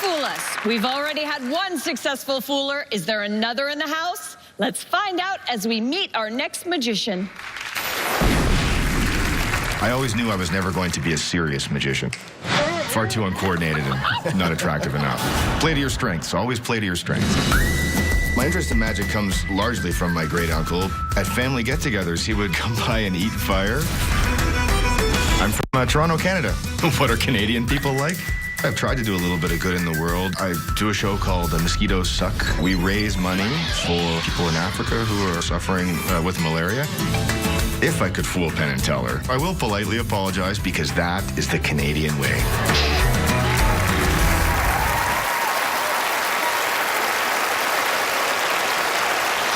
fool us. We've already had one successful fooler. Is there another in the house? Let's find out as we meet our next magician. I always knew I was never going to be a serious magician. Far too uncoordinated and not attractive enough. Play to your strengths. Always play to your strengths. My interest in magic comes largely from my great uncle. At family get-togethers, he would come by and eat fire. I'm from Toronto, Canada. What are Canadian people like? I've tried to do a little bit of good in the world. I do a show called Mosquitoes Suck. We raise money for people in Africa who are suffering with malaria. If I could fool Penn and Teller, I will politely apologize because that is the Canadian way.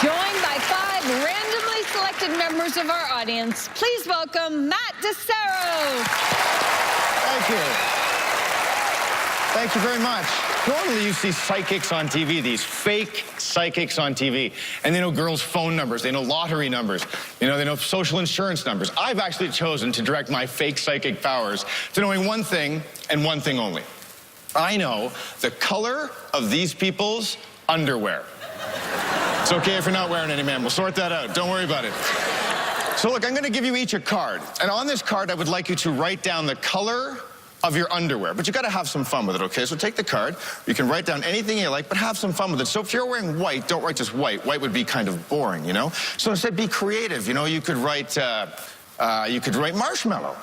Joined by 5 randomly selected members of our audience, please welcome Matt Disero. Thank you. Thank you very much. Normally you see psychics on TV, these fake psychics on TV, and they know girls' phone numbers, they know lottery numbers, they know social insurance numbers. I've actually chosen to direct my fake psychic powers to knowing one thing and one thing only. I know the color of these people's underwear. It's okay if you're not wearing any, man. We'll sort that out. Don't worry about it. So look, I'm going to give you each a card, and on this card I would like you to write down the color of your underwear, but you got to have some fun with it, okay? So take the card. You can write down anything you like, but have some fun with it. So if you're wearing white, don't write just white. White would be kind of boring, you know? So instead, be creative. You know, you could write marshmallow,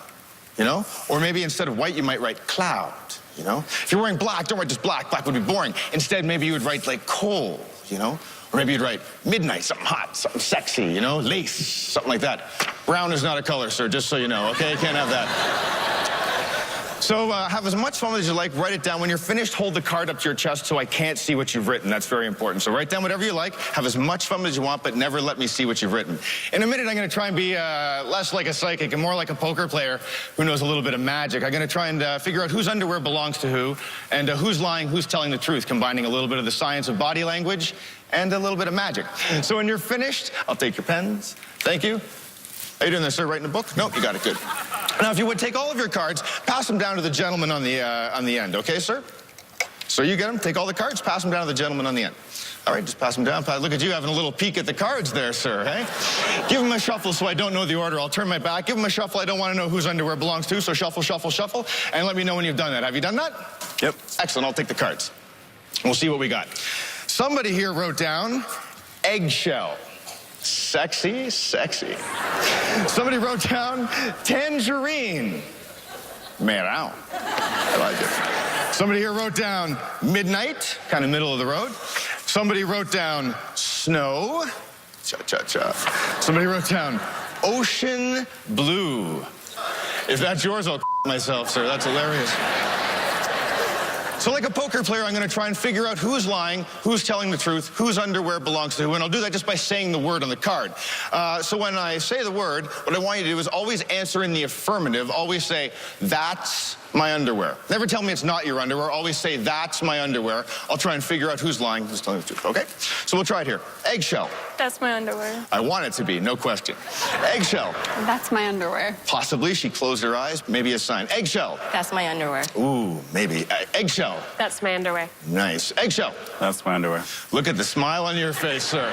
you know? Or maybe instead of white, you might write cloud, you know? If you're wearing black, don't write just black. Black would be boring. Instead, maybe you would write like coal, you know? Or maybe you'd write midnight, something hot, something sexy, you know? Lace, something like that. Brown is not a color, sir, just so you know, okay? You can't have that. So have as much fun as you like. Write it down. When you're finished, hold the card up to your chest so I can't see what you've written. That's very important. So write down whatever you like. Have as much fun as you want, but never let me see what you've written. In a minute, I'm going to try and be less like a psychic and more like a poker player who knows a little bit of magic. I'm going to try and figure out whose underwear belongs to who and who's lying, who's telling the truth, combining a little bit of the science of body language and a little bit of magic. So when you're finished, I'll take your pens. Thank you. How you doing there, sir? Writing a book? Nope, you got it. Good. Now, if you would take all of your cards, pass them down to the gentleman on the end, okay, sir? So you get them, take all the cards, pass them down to the gentleman on the end. All right, just pass them down. Look at you having a little peek at the cards there, sir, hey? Give him a shuffle so I don't know the order. I'll turn my back. Give him a shuffle. I don't want to know whose underwear belongs to, so shuffle, shuffle, shuffle, and let me know when you've done that. Have you done that? Yep. Excellent. I'll take the cards. We'll see what we got. Somebody here wrote down eggshell. Sexy, sexy. Somebody wrote down tangerine. Meow. I like it. Somebody here wrote down midnight, kind of middle of the road. Somebody wrote down snow. Cha-cha-cha. Somebody wrote down ocean blue. If that's yours, I'll myself, sir. That's hilarious. So like a poker player, I'm going to try and figure out who's lying, who's telling the truth, whose underwear belongs to who, and I'll do that just by saying the word on the card. So when I say the word, what I want you to do is always answer in the affirmative. Always say, that's my underwear. Never tell me it's not your underwear. Always say, that's my underwear. I'll try and figure out who's lying, who's telling the truth, okay? So we'll try it here. Eggshell. That's my underwear. I want it to be, no question. Eggshell. That's my underwear. Possibly. She closed her eyes. Maybe a sign. Eggshell. That's my underwear. Ooh, maybe. Eggshell. That's my underwear. Nice. Eggshell. That's my underwear. Look at the smile on your face, sir.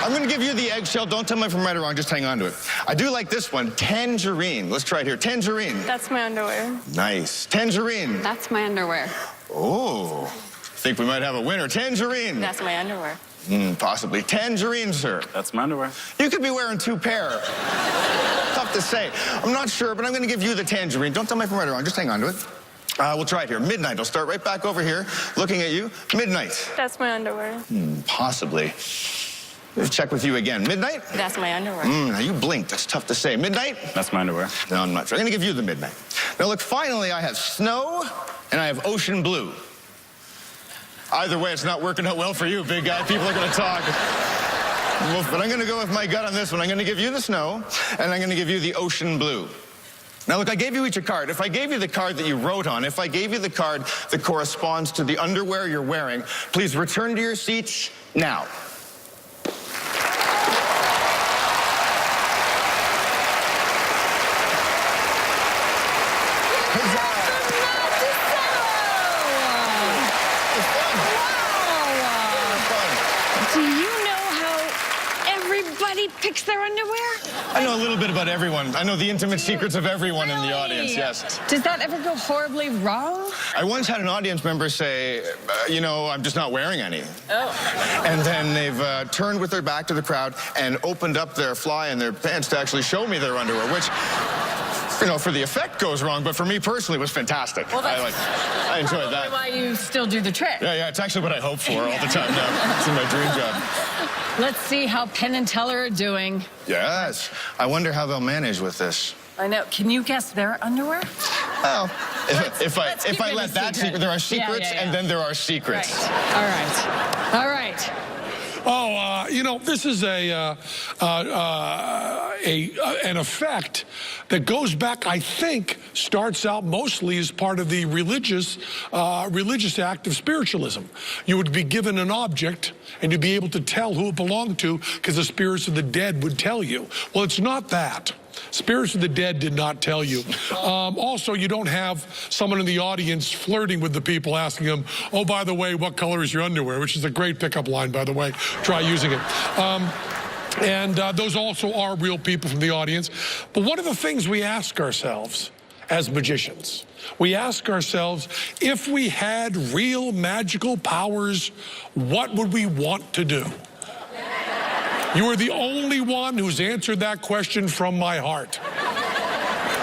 I'm going to give you the eggshell. Don't tell me if I'm right or wrong. Just hang on to it. I do like this one. Tangerine. Let's try it here. Tangerine. That's my underwear. Nice. Tangerine. That's my underwear. Oh. Think we might have a winner. Tangerine. That's my underwear. Possibly. Tangerine, sir. That's my underwear. You could be wearing 2 pair. Tough to say. I'm not sure, but I'm going to give you the tangerine. Don't tell me if I'm right or wrong. Just hang on to it. We'll try it here. Midnight. I'll start right back over here, looking at you. Midnight. That's my underwear. Possibly. Let's check with you again. Midnight? That's my underwear. Now you blinked. That's tough to say. Midnight? That's my underwear. No, I'm not sure. I'm going to give you the midnight. Now look, finally I have snow and I have ocean blue. Either way, it's not working out well for you, big guy. People are going to talk. Well, but I'm going to go with my gut on this one. I'm going to give you the snow and I'm going to give you the ocean blue. Now, look, I gave you each a card. If I gave you the card that you wrote on, if I gave you the card that corresponds to the underwear you're wearing, please return to your seats now. picks their underwear? I know a little bit about everyone. I know the intimate secrets of everyone in the audience, yes. Does that ever go horribly wrong? I once had an audience member say, you know, I'm just not wearing any. Oh. And then they've turned with their back to the crowd and opened up their fly and their pants to actually show me their underwear, which, you know, for the effect goes wrong, but for me personally was fantastic. Well, I enjoyed that. Why you still do the trick. Yeah, it's actually what I hope for all the time now. It's my dream job. Let's see how Penn and Teller are doing. Yes. I wonder how they'll manage with this. I know. Can you guess their underwear? Well, if let's keep I it a let that secret, there are secrets, Yeah. and then there are secrets. Right. All right. Oh, you know, this is an effect that goes back, I think, starts out mostly as part of the religious act of spiritualism. You would be given an object, and you'd be able to tell who it belonged to because the spirits of the dead would tell you. Well, it's not that. Spirits of the dead did not tell you. Also, you don't have someone in the audience flirting with the people, asking them, oh, by the way, what color is your underwear? Which is a great pickup line, by the way. Try using it. And those also are real people from the audience. But one of the things we ask ourselves as magicians, we ask ourselves, if we had real magical powers, what would we want to do? You are the only one who's answered that question from my heart.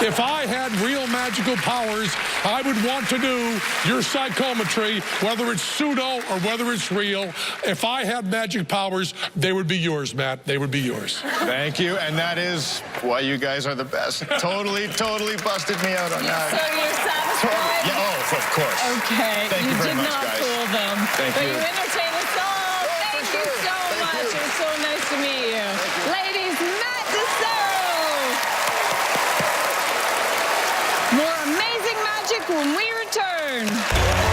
If I had real magical powers, I would want to do your psychometry, whether it's pseudo or whether it's real. If I had magic powers, they would be yours, Matt. They would be yours. Thank you, and that is why you guys are the best. Totally busted me out on that. So you're satisfied? Yeah, oh, of course. Okay. Thank you very did much, not guys. fool them. Thank but you. you entertained us all. Thank you sure. so Thank much. you. It was so nice to meet you. Ladies, Matt Disero. More amazing magic when we return.